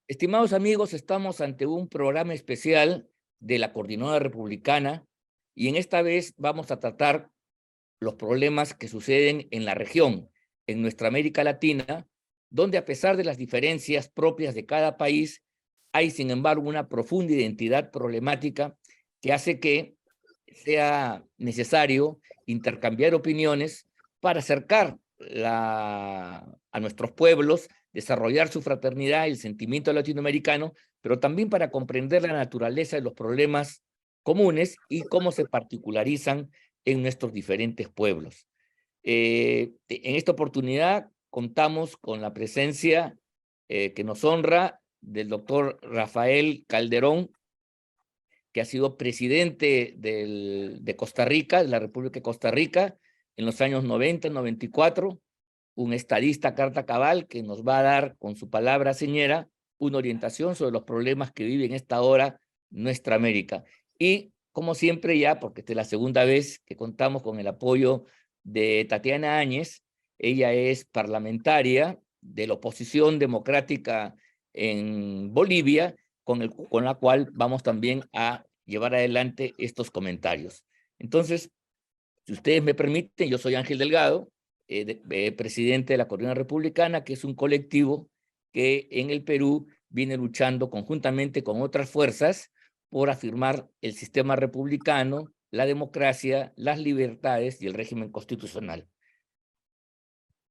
Estimados amigos, estamos ante un programa especial de la Coordinadora Republicana y en esta vez vamos a tratar los problemas que suceden en la región, en nuestra América Latina, donde a pesar de las diferencias propias de cada país, hay sin embargo una profunda identidad problemática que hace que sea necesario intercambiar opiniones para acercar a nuestros pueblos, desarrollar su fraternidad, el sentimiento latinoamericano, pero también para comprender la naturaleza de los problemas comunes y cómo se particularizan en nuestros diferentes pueblos. En esta oportunidad contamos con la presencia que nos honra del doctor Rafael Calderón, que ha sido presidente de Costa Rica, de la República de Costa Rica, en los años 90, 94, un estadista carta cabal que nos va a dar con su palabra señera una orientación sobre los problemas que vive en esta hora nuestra América. Y como siempre ya, porque esta es la segunda vez que contamos con el apoyo de Tatiana Áñez, ella es parlamentaria de la oposición democrática en Bolivia, con la cual vamos también a llevar adelante estos comentarios. Entonces, si ustedes me permiten, yo soy Ángel Delgado, presidente de la Coordinadora Republicana, que es un colectivo que en el Perú viene luchando conjuntamente con otras fuerzas por afirmar el sistema republicano, la democracia, las libertades y el régimen constitucional.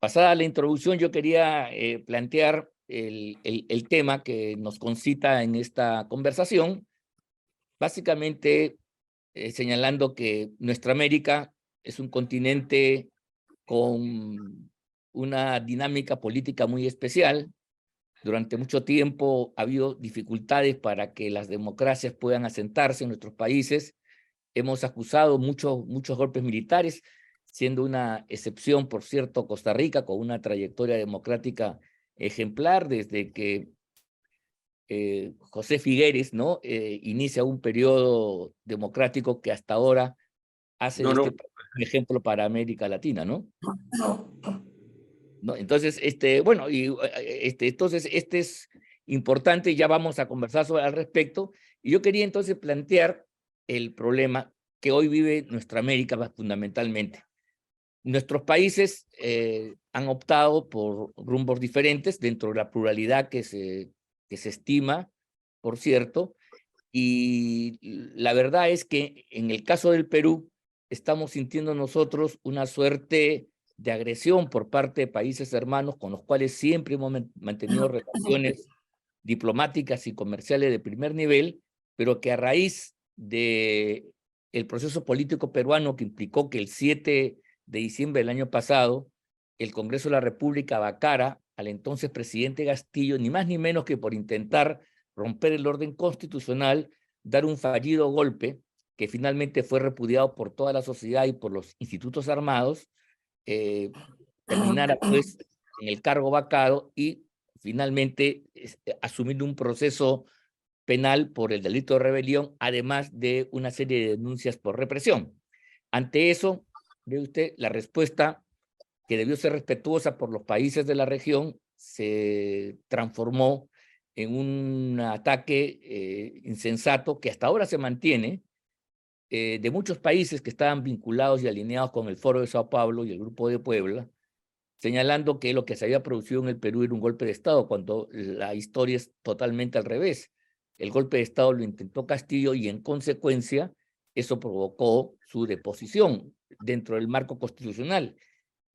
Pasada la introducción, yo quería plantear el tema que nos concita en esta conversación, básicamente señalando que nuestra América es un continente con una dinámica política muy especial. Durante mucho tiempo ha habido dificultades para que las democracias puedan asentarse en nuestros países. Hemos acusado muchos golpes militares, siendo una excepción, por cierto, Costa Rica, con una trayectoria democrática ejemplar desde que José Figueres, ¿no? Inicia un periodo democrático que hasta ahora hace de No, este no, país un ejemplo para América Latina, ¿no? ¿No? Entonces, bueno, entonces, este es importante, ya vamos a conversar al respecto, y yo quería entonces plantear el problema que hoy vive nuestra América fundamentalmente. Nuestros países han optado por rumbos diferentes dentro de la pluralidad que se estima, por cierto, y la verdad es que en el caso del Perú estamos sintiendo nosotros una suerte de agresión por parte de países hermanos con los cuales siempre hemos mantenido relaciones diplomáticas y comerciales de primer nivel, pero que a raíz de el proceso político peruano que implicó que el 7 de diciembre del año pasado el Congreso de la República vacara al entonces presidente Castillo, ni más ni menos que por intentar romper el orden constitucional, dar un fallido golpe que finalmente fue repudiado por toda la sociedad y por los institutos armados, terminara pues en el cargo vacado y finalmente asumir un proceso penal por el delito de rebelión, además de una serie de denuncias por represión. Ante eso, ve usted, la respuesta que debió ser respetuosa por los países de la región se transformó en un ataque insensato que hasta ahora se mantiene de muchos países que estaban vinculados y alineados con el Foro de Sao Paulo y el Grupo de Puebla, señalando que lo que se había producido en el Perú era un golpe de Estado, cuando la historia es totalmente al revés. El golpe de Estado lo intentó Castillo y en consecuencia eso provocó su deposición dentro del marco constitucional.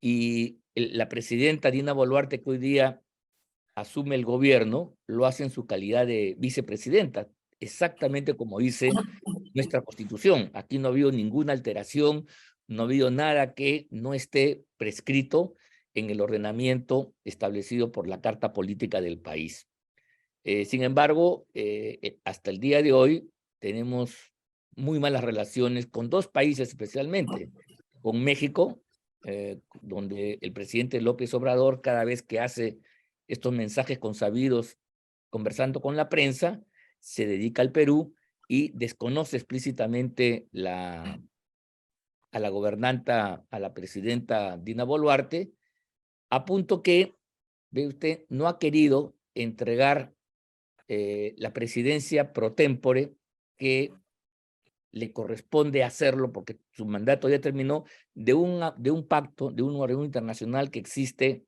Y la presidenta Dina Boluarte, que hoy día asume el gobierno, lo hace en su calidad de vicepresidenta, exactamente como dice nuestra Constitución. Aquí no ha habido ninguna alteración, no ha habido nada que no esté prescrito en el ordenamiento establecido por la Carta Política del país. Sin embargo, hasta el día de hoy tenemos muy malas relaciones con dos países especialmente, con México, donde el presidente López Obrador cada vez que hace estos mensajes consabidos conversando con la prensa, se dedica al Perú y desconoce explícitamente a la gobernanta, a la presidenta Dina Boluarte, a punto que, ve usted, no ha querido entregar la presidencia pro tempore, que le corresponde hacerlo porque su mandato ya terminó, de un pacto, de una reunión internacional que existe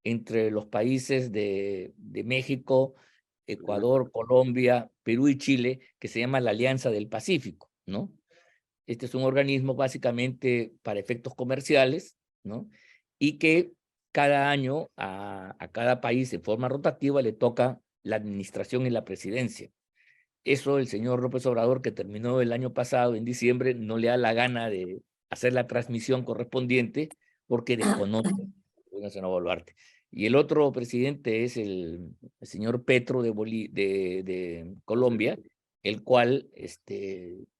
entre los países de México, Ecuador, Colombia, Perú y Chile, que se llama la Alianza del Pacífico, ¿no? Este es un organismo básicamente para efectos comerciales, ¿no? Y que cada año a cada país en forma rotativa le toca la administración y la presidencia. Eso el señor López Obrador, que terminó el año pasado, en diciembre, no le da la gana de hacer la transmisión correspondiente porque desconoce a Nacional Boluarte. Y el otro presidente es el señor Petro de Colombia, el cual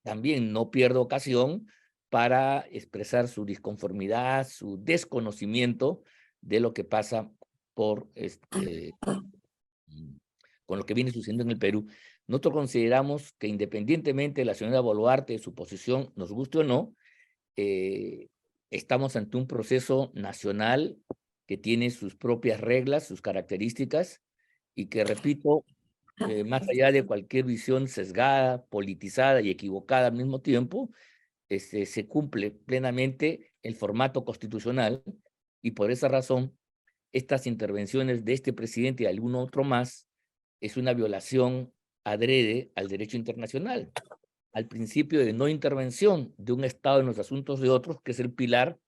también no pierde ocasión para expresar su disconformidad, su desconocimiento de lo que pasa por con lo que viene sucediendo en el Perú. Nosotros consideramos que independientemente de la señora Boluarte, de su posición, nos guste o no, estamos ante un proceso nacional que tiene sus propias reglas, sus características, y que, repito, más allá de cualquier visión sesgada, politizada y equivocada al mismo tiempo, se cumple plenamente el formato constitucional, y por esa razón, estas intervenciones de este presidente y algún otro más es una violación adrede al derecho internacional, al principio de no intervención de un Estado en los asuntos de otros, que es el pilar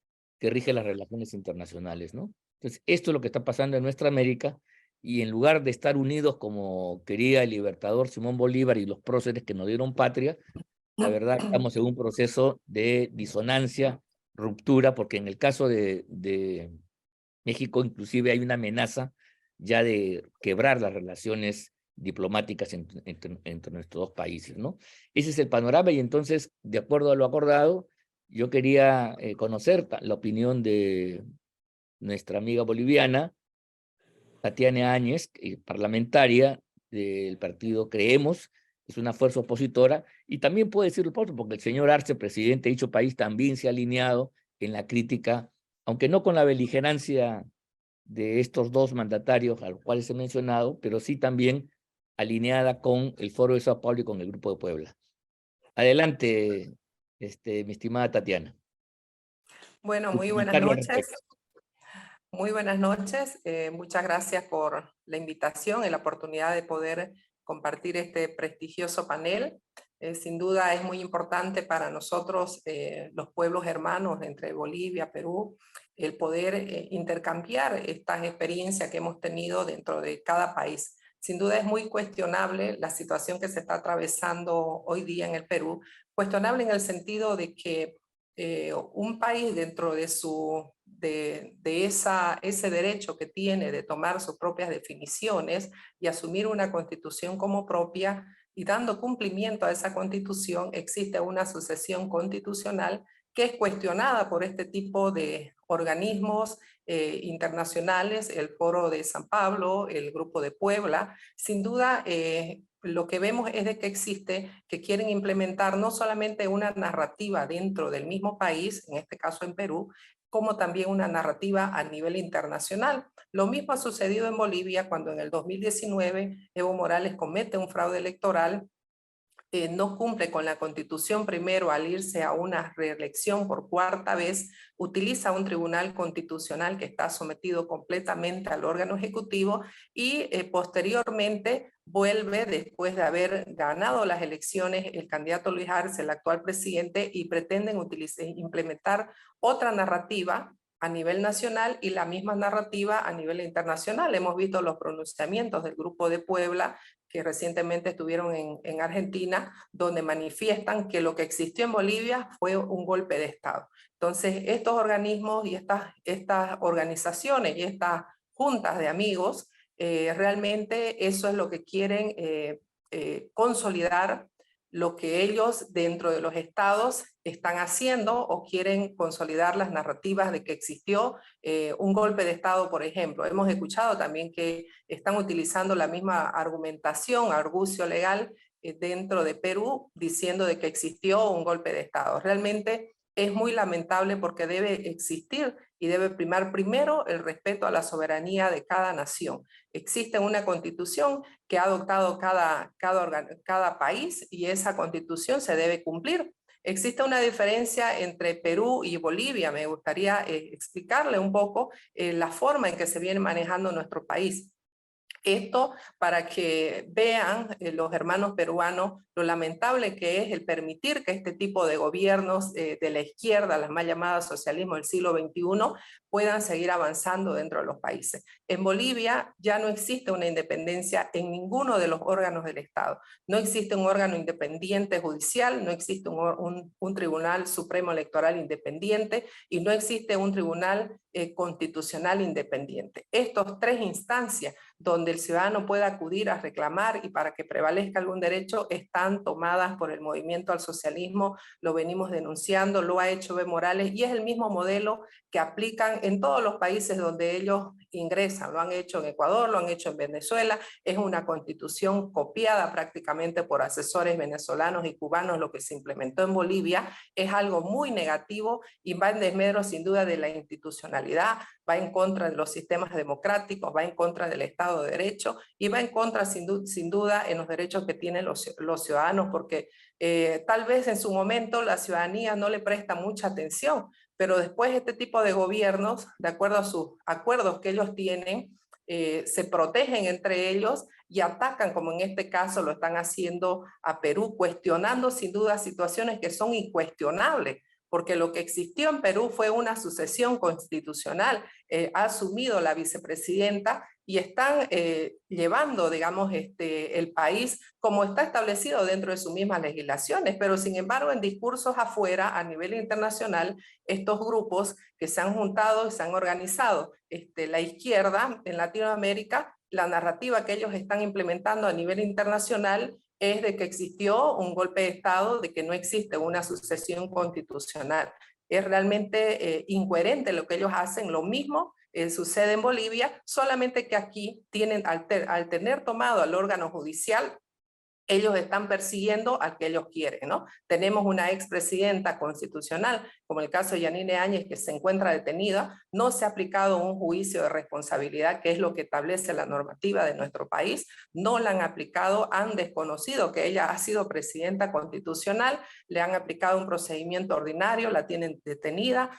que rige las relaciones internacionales, ¿no? Entonces, esto es lo que está pasando en nuestra América, y en lugar de estar unidos como quería el libertador Simón Bolívar y los próceres que nos dieron patria, la verdad estamos en un proceso de disonancia, ruptura, porque en el caso de México inclusive hay una amenaza ya de quebrar las relaciones diplomáticas entre nuestros dos países, ¿no? Ese es el panorama, y entonces, de acuerdo a lo acordado, yo quería conocer la opinión de nuestra amiga boliviana, Tatiana Áñez, parlamentaria del partido Creemos, es una fuerza opositora, y también puede decir porque el señor Arce, presidente de dicho país, también se ha alineado en la crítica, aunque no con la beligerancia de estos dos mandatarios a los cuales he mencionado, pero sí también alineada con el Foro de Sao Paulo y con el Grupo de Puebla. Adelante, mi estimada Tatiana. Bueno, Tu muy buenas comentario al noches. respecto. Muy buenas noches. Muchas gracias por la invitación y la oportunidad de poder compartir este prestigioso panel. Sin duda es muy importante para nosotros, los pueblos hermanos entre Bolivia, Perú, el poder intercambiar estas experiencias que hemos tenido dentro de cada país. Sin duda es muy cuestionable la situación que se está atravesando hoy día en el Perú, cuestionable en el sentido de que un país dentro de ese derecho que tiene de tomar sus propias definiciones y asumir una constitución como propia, y dando cumplimiento a esa constitución, existe una sucesión constitucional que es cuestionada por este tipo de organismos internacionales, el Foro de San Pablo, el Grupo de Puebla. Sin duda, lo que vemos es de que existe, que quieren implementar no solamente una narrativa dentro del mismo país, en este caso en Perú, como también una narrativa a nivel internacional. Lo mismo ha sucedido en Bolivia cuando en el 2019 Evo Morales comete un fraude electoral, no cumple con la Constitución primero al irse a una reelección por cuarta vez, utiliza un tribunal constitucional que está sometido completamente al órgano ejecutivo, y posteriormente vuelve, después de haber ganado las elecciones, el candidato Luis Arce, el actual presidente, y pretenden implementar otra narrativa a nivel nacional y la misma narrativa a nivel internacional. Hemos visto los pronunciamientos del Grupo de Puebla, que recientemente estuvieron en Argentina, donde manifiestan que lo que existió en Bolivia fue un golpe de Estado. Entonces, estos organismos y estas organizaciones y estas juntas de amigos, realmente eso es lo que quieren consolidar, lo que ellos dentro de los estados están haciendo, o quieren consolidar las narrativas de que existió un golpe de Estado, por ejemplo. Hemos escuchado también que están utilizando la misma argumentación, argucio legal, dentro de Perú, diciendo de que existió un golpe de Estado. Realmente es muy lamentable porque debe existir y debe primar primero el respeto a la soberanía de cada nación. Existe una constitución que ha adoptado cada país y esa constitución se debe cumplir. Existe una diferencia entre Perú y Bolivia. Me gustaría explicarle un poco la forma en que se viene manejando nuestro país. Esto para que vean los hermanos peruanos lo lamentable que es el permitir que este tipo de gobiernos de la izquierda, las mal llamadas socialismo del siglo XXI, puedan seguir avanzando dentro de los países. En Bolivia ya no existe una independencia en ninguno de los órganos del Estado. No existe un órgano independiente judicial, no existe un Tribunal Supremo Electoral independiente y no existe un Tribunal Constitucional independiente. Estos tres instancias donde el ciudadano pueda acudir a reclamar y para que prevalezca algún derecho están tomadas por el movimiento al socialismo, lo venimos denunciando, lo ha hecho Evo Morales y es el mismo modelo que aplican en todos los países donde ellos ingresan, lo han hecho en Ecuador, lo han hecho en Venezuela, es una constitución copiada prácticamente por asesores venezolanos y cubanos, lo que se implementó en Bolivia es algo muy negativo y va en desmedro sin duda de la institucionalidad, va en contra de los sistemas democráticos, va en contra del Estado de Derecho y va en contra sin duda en los derechos que tienen los ciudadanos, porque tal vez en su momento la ciudadanía no le presta mucha atención, pero después este tipo de gobiernos, de acuerdo a sus acuerdos que ellos tienen, se protegen entre ellos y atacan, como en este caso lo están haciendo a Perú, cuestionando sin duda situaciones que son incuestionables, porque lo que existió en Perú fue una sucesión constitucional, ha asumido la vicepresidenta y están llevando, digamos, el país como está establecido dentro de sus mismas legislaciones, pero sin embargo en discursos afuera, a nivel internacional, estos grupos que se han juntado y se han organizado, la izquierda en Latinoamérica, la narrativa que ellos están implementando a nivel internacional es de que existió un golpe de Estado, de que no existe una sucesión constitucional. Es realmente incoherente lo que ellos hacen, lo mismo sucede en Bolivia, solamente que aquí tienen, al tener tomado al órgano judicial, ellos están persiguiendo al que ellos quieren, ¿no? Tenemos una expresidenta constitucional, como el caso de Yanine Áñez, que se encuentra detenida, no se ha aplicado un juicio de responsabilidad, que es lo que establece la normativa de nuestro país, no la han aplicado, han desconocido que ella ha sido presidenta constitucional, le han aplicado un procedimiento ordinario, la tienen detenida,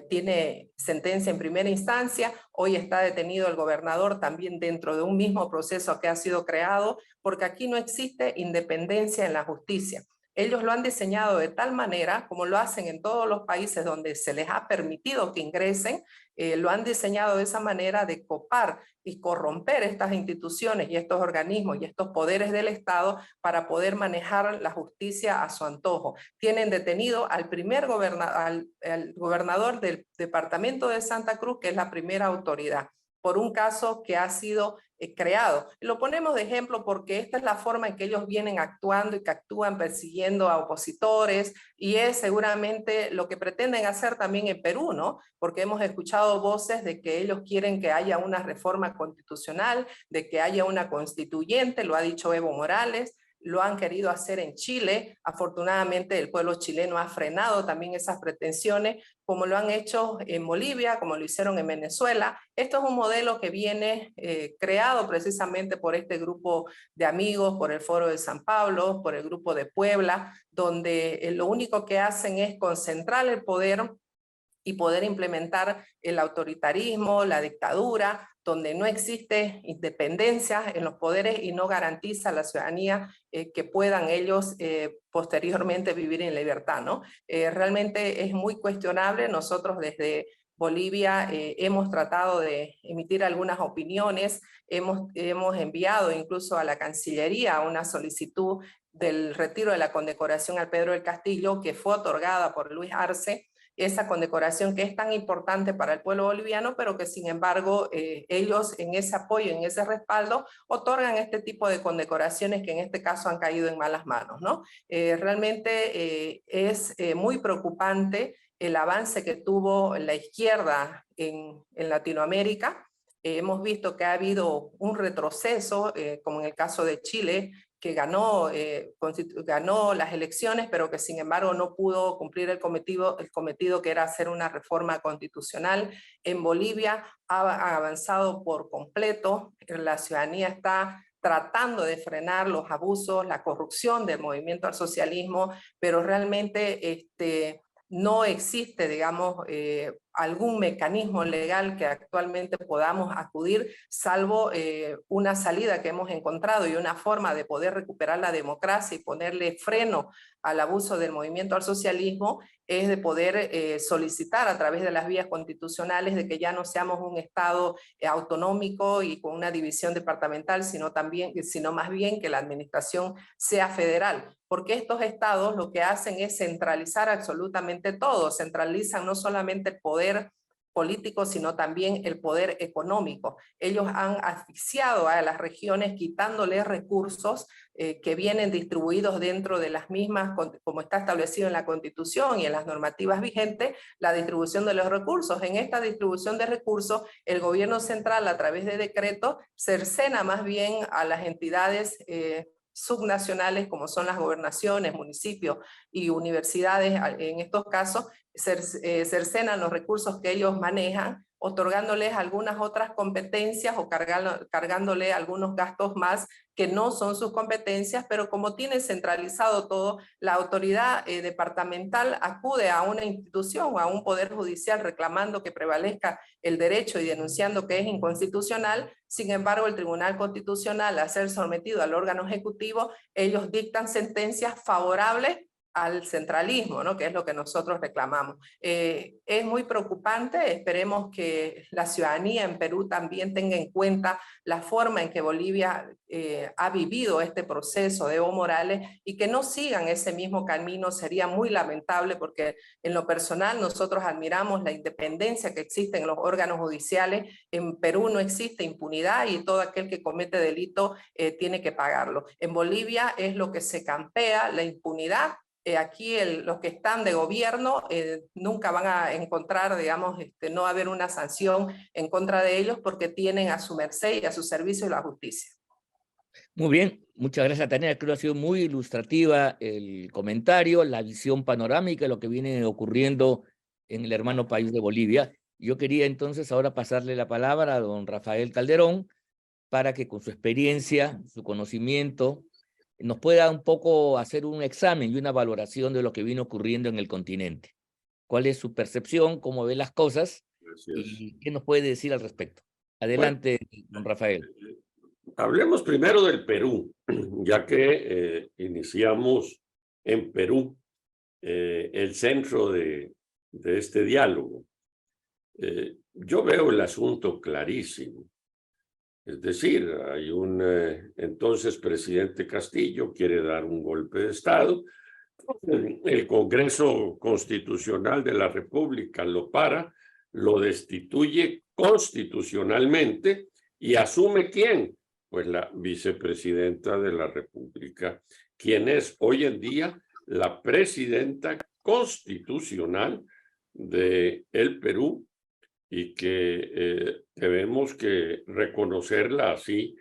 tiene sentencia en primera instancia, hoy está detenido el gobernador también dentro de un mismo proceso que ha sido creado, porque aquí no existe independencia en la justicia. Ellos lo han diseñado de tal manera, como lo hacen en todos los países donde se les ha permitido que ingresen, lo han diseñado de esa manera de copar y corromper estas instituciones y estos organismos y estos poderes del Estado para poder manejar la justicia a su antojo. Tienen detenido al primer al gobernador del departamento de Santa Cruz, que es la primera autoridad, por un caso que ha sido creado. Lo ponemos de ejemplo porque esta es la forma en que ellos vienen actuando y que actúan persiguiendo a opositores y es seguramente lo que pretenden hacer también en Perú, ¿no? Porque hemos escuchado voces de que ellos quieren que haya una reforma constitucional, de que haya una constituyente, lo ha dicho Evo Morales, lo han querido hacer en Chile. Afortunadamente el pueblo chileno ha frenado también esas pretensiones, como lo han hecho en Bolivia, como lo hicieron en Venezuela. Esto es un modelo que viene creado precisamente por este grupo de amigos, por el Foro de San Pablo, por el grupo de Puebla, donde lo único que hacen es concentrar el poder y poder implementar el autoritarismo, la dictadura, donde no existe independencia en los poderes y no garantiza a la ciudadanía que puedan ellos posteriormente vivir en libertad, ¿no? Realmente es muy cuestionable. Nosotros desde Bolivia hemos tratado de emitir algunas opiniones, hemos enviado incluso a la Cancillería una solicitud del retiro de la condecoración al Pedro del Castillo, que fue otorgada por Luis Arce, esa condecoración que es tan importante para el pueblo boliviano, pero que sin embargo ellos en ese apoyo, en ese respaldo, otorgan este tipo de condecoraciones que en este caso han caído en malas manos, ¿no? Realmente es muy preocupante el avance que tuvo la izquierda en Latinoamérica. Hemos visto que ha habido un retroceso, como en el caso de Chile, que ganó, ganó las elecciones, pero que sin embargo no pudo cumplir el cometido que era hacer una reforma constitucional. En Bolivia ha avanzado por completo, la ciudadanía está tratando de frenar los abusos, la corrupción del movimiento al socialismo, pero realmente no existe, digamos, algún mecanismo legal que actualmente podamos acudir, salvo una salida que hemos encontrado y una forma de poder recuperar la democracia y ponerle freno al abuso del movimiento al socialismo, es de poder solicitar a través de las vías constitucionales de que ya no seamos un Estado autonómico y con una división departamental, sino más bien que la administración sea federal, porque estos estados lo que hacen es centralizar absolutamente todo, centralizan no solamente el poder político, sino también el poder económico. Ellos han asfixiado a las regiones quitándoles recursos que vienen distribuidos dentro de las mismas, como está establecido en la Constitución y en las normativas vigentes, la distribución de los recursos. En esta distribución de recursos, el gobierno central, a través de decreto, cercena más bien a las entidades subnacionales, como son las gobernaciones, municipios y universidades, en estos casos, cercenan los recursos que ellos manejan, otorgándoles algunas otras competencias o cargándole algunos gastos más que no son sus competencias, pero como tiene centralizado todo, la autoridad departamental acude a una institución o a un poder judicial reclamando que prevalezca el derecho y denunciando que es inconstitucional. Sin embargo, el Tribunal Constitucional, al ser sometido al órgano ejecutivo, ellos dictan sentencias favorables al centralismo, ¿no? Que es lo que nosotros reclamamos. Es muy preocupante, esperemos que la ciudadanía en Perú también tenga en cuenta la forma en que Bolivia ha vivido este proceso de Evo Morales y que no sigan ese mismo camino. Sería muy lamentable porque en lo personal nosotros admiramos la independencia que existe en los órganos judiciales. En Perú no existe impunidad y todo aquel que comete delito tiene que pagarlo. En Bolivia es lo que se campea, la impunidad. Aquí los que están de gobierno nunca van a encontrar, digamos, no va a haber una sanción en contra de ellos porque tienen a su merced y a su servicio la justicia. Muy bien, muchas gracias, Tania. Creo que ha sido muy ilustrativa el comentario, la visión panorámica de lo que viene ocurriendo en el hermano país de Bolivia. Yo quería entonces ahora pasarle la palabra a don Rafael Calderón para que con su experiencia, su conocimiento, nos pueda un poco hacer un examen y una valoración de lo que vino ocurriendo en el continente. ¿Cuál es su percepción, cómo ve las cosas y qué nos puede decir al respecto? Adelante, don Rafael. Hablemos primero del Perú, ya que iniciamos en Perú el centro de este diálogo. Yo veo el asunto clarísimo. Es decir, hay un entonces presidente Castillo, quiere dar un golpe de Estado. El Congreso Constitucional de la República lo para, lo destituye constitucionalmente y asume ¿quién? Pues la vicepresidenta de la República, quien es hoy en día la presidenta constitucional de el Perú y que debemos que reconocerla así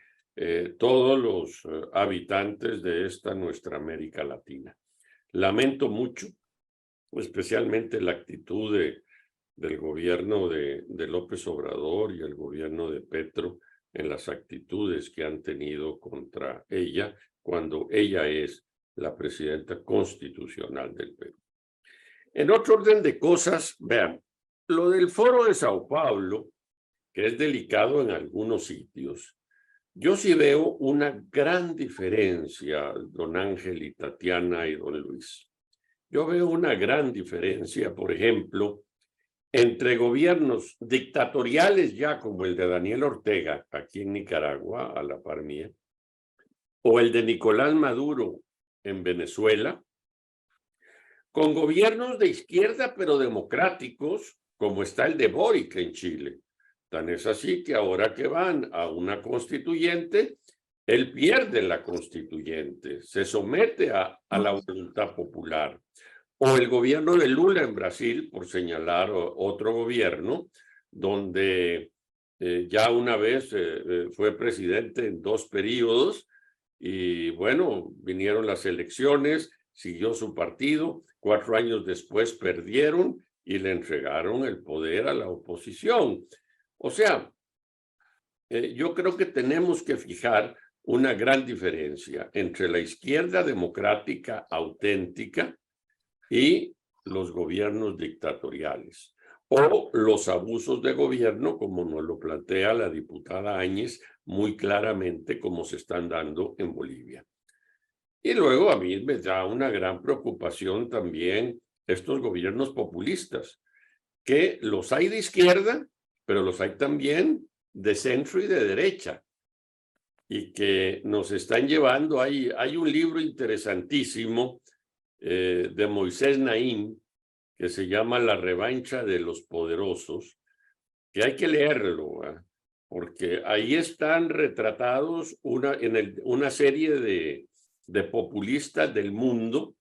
todos los habitantes de esta nuestra América Latina. Lamento mucho, especialmente la actitud del gobierno de López Obrador y el gobierno de Petro en las actitudes que han tenido contra ella cuando ella es la presidenta constitucional del Perú. En otro orden de cosas, vean, lo del Foro de Sao Paulo, que es delicado en algunos sitios, yo sí veo una gran diferencia, don Ángel y Tatiana y don Luis. Yo veo una gran diferencia, por ejemplo, entre gobiernos dictatoriales ya como el de Daniel Ortega, aquí en Nicaragua, a la par mía, o el de Nicolás Maduro en Venezuela, con gobiernos de izquierda pero democráticos, como está el de Boric en Chile. Tan es así que ahora que van a una constituyente, él pierde la constituyente, se somete a la voluntad popular. O el gobierno de Lula en Brasil, por señalar otro gobierno, donde ya una vez fue presidente en 2 periodos y bueno, vinieron las elecciones, siguió su partido, 4 años después perdieron y le entregaron el poder a la oposición. O sea, yo creo que tenemos que fijar una gran diferencia entre la izquierda democrática auténtica y los gobiernos dictatoriales o los abusos de gobierno, como nos lo plantea la diputada Áñez muy claramente, como se están dando en Bolivia. Y luego a mí me da una gran preocupación también estos gobiernos populistas, que los hay de izquierda, pero los hay también de centro y de derecha, y que nos están llevando. Hay un libro interesantísimo de Moisés Naim, que se llama La revancha de los poderosos, que hay que leerlo, porque ahí están retratados una serie de populistas del mundo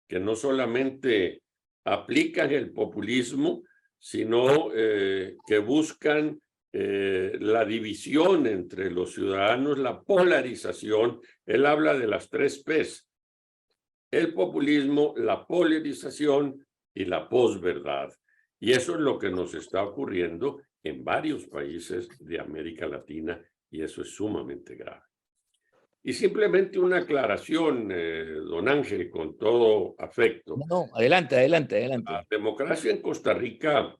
que no solamente aplican el populismo, sino que buscan la división entre los ciudadanos, la polarización. Él habla de las 3 P's: el populismo, la polarización y la posverdad. Y eso es lo que nos está ocurriendo en varios países de América Latina, y eso es sumamente grave. Y simplemente una aclaración, don Ángel, con todo afecto. No, adelante, adelante. La democracia en Costa Rica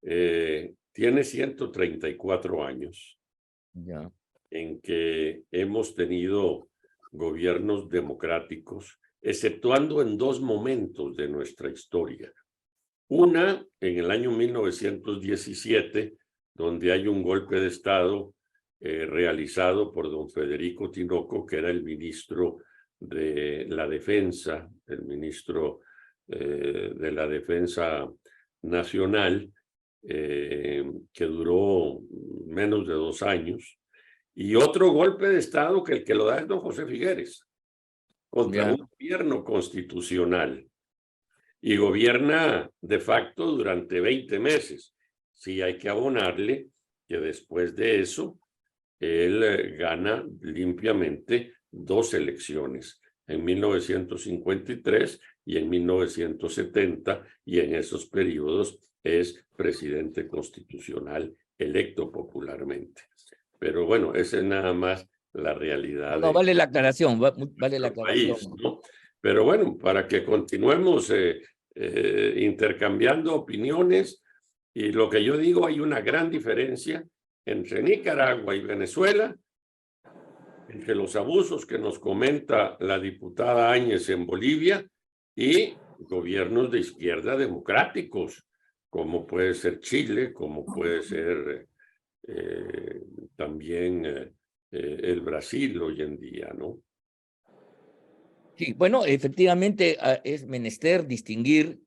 tiene 134 años Ya. en que hemos tenido gobiernos democráticos, exceptuando en 2 momentos de nuestra historia. Una, en el año 1917, donde hay un golpe de Estado realizado por don Federico Tinoco, que era el ministro de la Defensa, el ministro de la Defensa Nacional, que duró menos de 2 años. Y otro golpe de Estado que el que lo da es don José Figueres, contra un gobierno constitucional. Y gobierna de facto durante 20 meses. Sí, hay que abonarle que después de eso, él gana limpiamente 2 elecciones, en 1953 y en 1970, y en esos periodos es presidente constitucional electo popularmente. Pero bueno, esa es nada más la realidad. No, vale la aclaración, vale la aclaración. País, ¿no? Pero bueno, para que continuemos intercambiando opiniones, y lo que yo digo, hay una gran diferencia entre Nicaragua y Venezuela, entre los abusos que nos comenta la diputada Áñez en Bolivia y gobiernos de izquierda democráticos, como puede ser Chile, como puede ser también el Brasil hoy en día, ¿no? Sí, bueno, efectivamente es menester distinguir,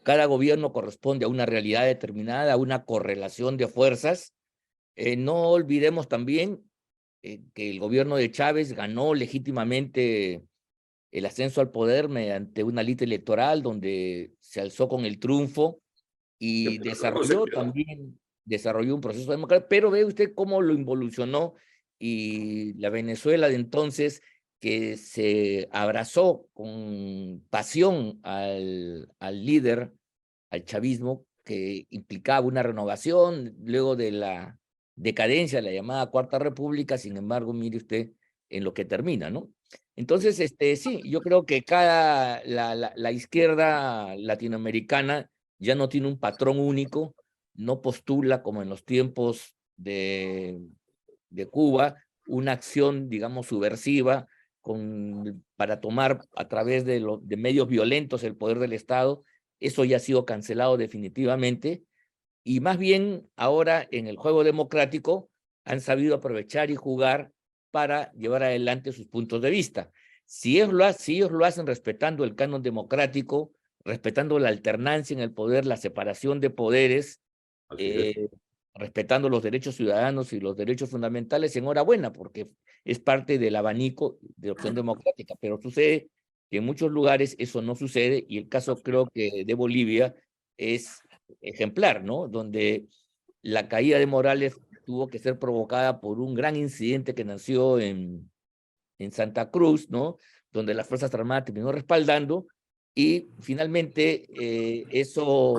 cada gobierno corresponde a una realidad determinada, a una correlación de fuerzas. No olvidemos también que el gobierno de Chávez ganó legítimamente el ascenso al poder mediante una lista electoral donde se alzó con el triunfo y desarrolló un proceso democrático, pero ve usted cómo lo involucionó, y la Venezuela de entonces, que se abrazó con pasión al líder, al chavismo, que implicaba una renovación luego de la decadencia de la llamada Cuarta República. Sin embargo, mire usted en lo que termina, ¿no? Entonces, sí, yo creo que la izquierda latinoamericana ya no tiene un patrón único, no postula como en los tiempos de Cuba una acción, digamos, subversiva para tomar a través de medios violentos el poder del Estado. Eso ya ha sido cancelado definitivamente, y más bien ahora en el juego democrático han sabido aprovechar y jugar para llevar adelante sus puntos de vista. Si ellos lo hacen respetando el canon democrático, respetando la alternancia en el poder, la separación de poderes, respetando los derechos ciudadanos y los derechos fundamentales, enhorabuena, porque es parte del abanico de opción democrática. Pero sucede que en muchos lugares eso no sucede, y el caso creo que de Bolivia es ejemplar, ¿no? Donde la caída de Morales tuvo que ser provocada por un gran incidente que nació en Santa Cruz, ¿no? Donde las Fuerzas Armadas terminó respaldando y finalmente eso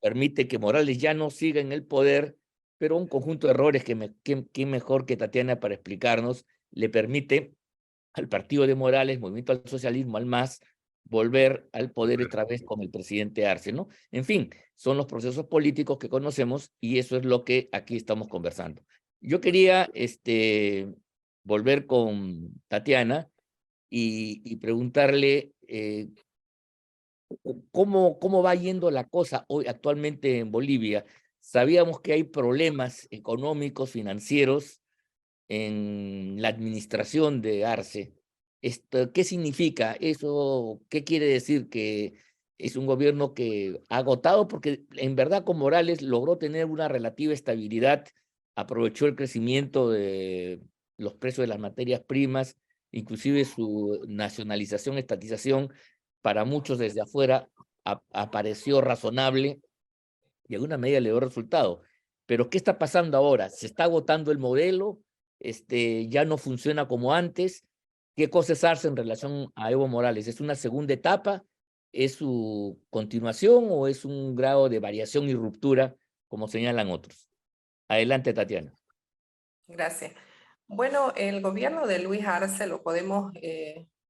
permite que Morales ya no siga en el poder, pero un conjunto de errores que mejor que Tatiana para explicarnos, le permite al partido de Morales, Movimiento al Socialismo, al MAS, volver al poder otra vez con el presidente Arce, ¿no? En fin, son los procesos políticos que conocemos y eso es lo que aquí estamos conversando. Yo quería volver con Tatiana y preguntarle cómo va yendo la cosa hoy actualmente en Bolivia. Sabíamos que hay problemas económicos, financieros en la administración de Arce. ¿Qué significa eso? ¿Qué quiere decir? Que es un gobierno que ha agotado, porque en verdad con Morales logró tener una relativa estabilidad, aprovechó el crecimiento de los precios de las materias primas, inclusive su nacionalización, estatización, para muchos desde afuera apareció razonable y en alguna medida le dio resultado. Pero ¿qué está pasando ahora? ¿Se está agotando el modelo? ¿Ya no funciona como antes? ¿Qué cosa es Arce en relación a Evo Morales? ¿Es una segunda etapa? ¿Es su continuación o es un grado de variación y ruptura, como señalan otros? Adelante, Tatiana. Gracias. Bueno, el gobierno de Luis Arce lo podemos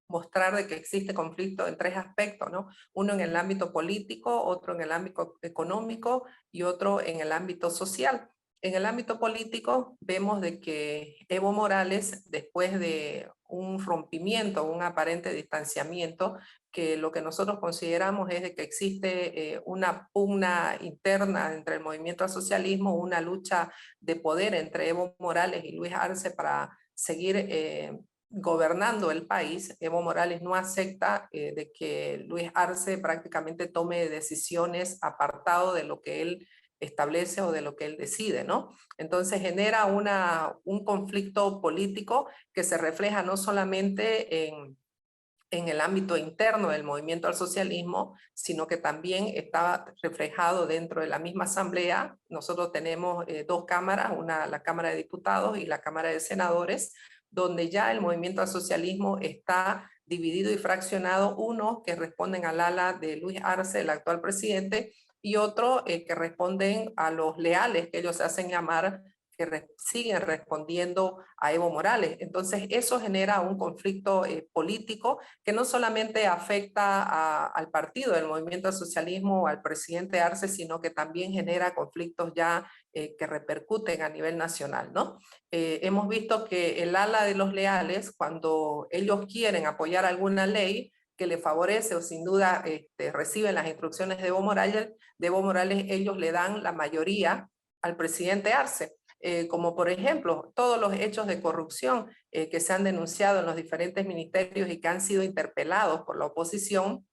mostrar de que existe conflicto en tres aspectos, ¿no? Uno en el ámbito político, otro en el ámbito económico y otro en el ámbito social. En el ámbito político vemos de que Evo Morales, después de un rompimiento, un aparente distanciamiento, que lo que nosotros consideramos es de que existe una pugna interna entre el movimiento al socialismo, una lucha de poder entre Evo Morales y Luis Arce para seguir gobernando el país. Evo Morales no acepta de que Luis Arce prácticamente tome decisiones apartado de lo que él establece o de lo que él decide, ¿no? Entonces genera un conflicto político que se refleja no solamente en el ámbito interno del movimiento al socialismo, sino que también está reflejado dentro de la misma asamblea. Nosotros tenemos dos cámaras, la Cámara de Diputados y la Cámara de Senadores, donde ya el movimiento al socialismo está dividido y fraccionado, unos que responden al ala de Luis Arce, el actual presidente, y otros que responden a los leales, que ellos se hacen llamar, que siguen respondiendo a Evo Morales. Entonces eso genera un conflicto político que no solamente afecta al partido del movimiento al socialismo o al presidente Arce, sino que también genera conflictos ya que repercuten a nivel nacional, ¿no? Hemos visto que el ala de los leales, cuando ellos quieren apoyar alguna ley que le favorece o sin duda reciben las instrucciones de Evo Morales, ellos le dan la mayoría al presidente Arce. Como por ejemplo todos los hechos de corrupción que se han denunciado en los diferentes ministerios y que han sido interpelados por la oposición.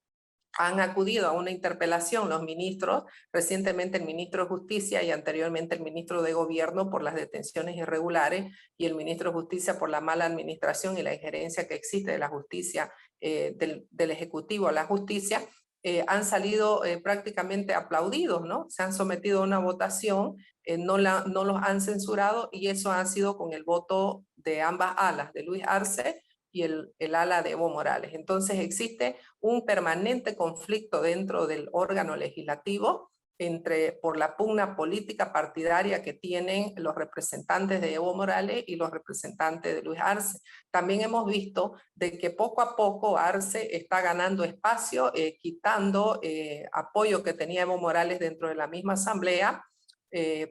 Han acudido a una interpelación los ministros, recientemente el ministro de Justicia y anteriormente el ministro de Gobierno por las detenciones irregulares y el ministro de Justicia por la mala administración y la injerencia que existe de la justicia, del Ejecutivo a la justicia. Han salido prácticamente aplaudidos, ¿no? Se han sometido a una votación, no los han censurado y eso ha sido con el voto de ambas alas, de Luis Arce y el ala de Evo Morales. Entonces existe un permanente conflicto dentro del órgano legislativo por la pugna política partidaria que tienen los representantes de Evo Morales y los representantes de Luis Arce. También hemos visto de que poco a poco Arce está ganando espacio, quitando apoyo que tenía Evo Morales dentro de la misma asamblea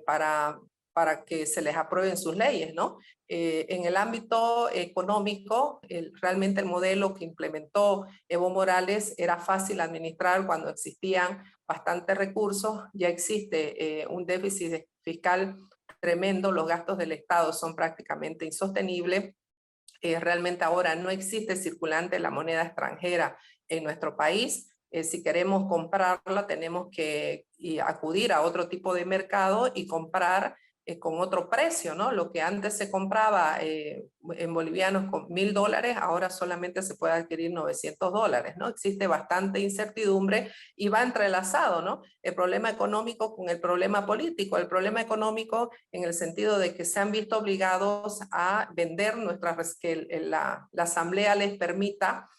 para que se les aprueben sus leyes, ¿no? En el ámbito económico, realmente el modelo que implementó Evo Morales era fácil administrar cuando existían bastantes recursos, ya existe un déficit fiscal tremendo, los gastos del Estado son prácticamente insostenibles, realmente ahora no existe circulante la moneda extranjera en nuestro país. Si queremos comprarla tenemos que acudir a otro tipo de mercado y comprar con otro precio, ¿no? Lo que antes se compraba en bolivianos con $1.000, ahora solamente se puede adquirir $900, ¿no? Existe bastante incertidumbre y va entrelazado, ¿no? El problema económico con el problema político. El problema económico en el sentido de que se han visto obligados a vender que la asamblea les permita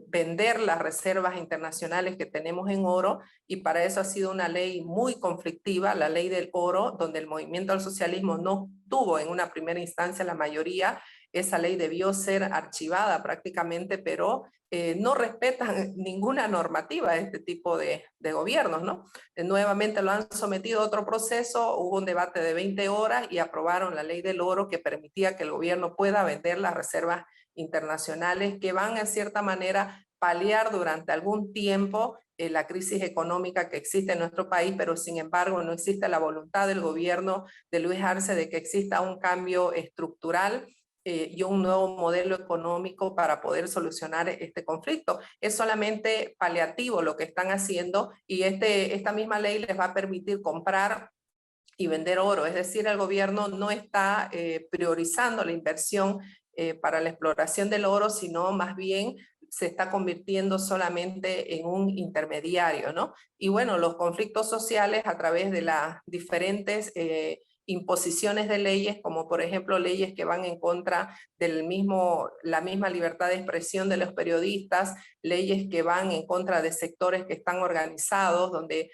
vender las reservas internacionales que tenemos en oro, y para eso ha sido una ley muy conflictiva, la ley del oro, donde el movimiento al socialismo no tuvo en una primera instancia la mayoría. Esa ley debió ser archivada prácticamente, pero no respetan ninguna normativa de este tipo de gobiernos, ¿no? Nuevamente lo han sometido a otro proceso, hubo un debate de 20 horas y aprobaron la ley del oro que permitía que el gobierno pueda vender las reservas internacionales, que van en cierta manera paliar durante algún tiempo la crisis económica que existe en nuestro país, pero sin embargo no existe la voluntad del gobierno de Luis Arce de que exista un cambio estructural y un nuevo modelo económico para poder solucionar este conflicto. Es solamente paliativo lo que están haciendo, y esta misma ley les va a permitir comprar y vender oro. Es decir, el gobierno no está priorizando la inversión para la exploración del oro, sino más bien se está convirtiendo solamente en un intermediario, ¿no? Y bueno, los conflictos sociales a través de las diferentes imposiciones de leyes, como por ejemplo leyes que van en contra la misma libertad de expresión de los periodistas, leyes que van en contra de sectores que están organizados, donde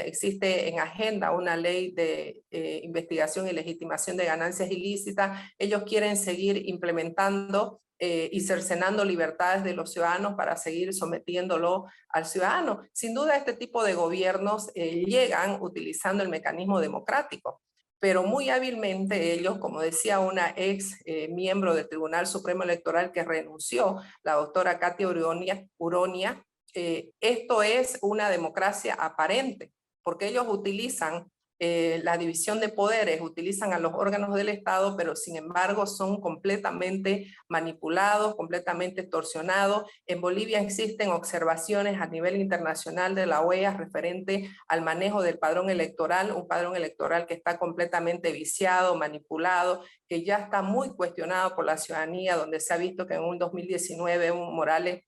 existe en agenda una ley de investigación y legitimación de ganancias ilícitas. Ellos quieren seguir implementando y cercenando libertades de los ciudadanos para seguir sometiéndolo al ciudadano. Sin duda este tipo de gobiernos llegan utilizando el mecanismo democrático, pero muy hábilmente ellos, como decía una ex miembro del Tribunal Supremo Electoral que renunció, la doctora Katia Uronia, esto es una democracia aparente, porque ellos utilizan la división de poderes, utilizan a los órganos del Estado, pero sin embargo son completamente manipulados, completamente torsionados. En Bolivia existen observaciones a nivel internacional de la OEA referente al manejo del padrón electoral, un padrón electoral que está completamente viciado, manipulado, que ya está muy cuestionado por la ciudadanía, donde se ha visto que en un 2019 Evo Morales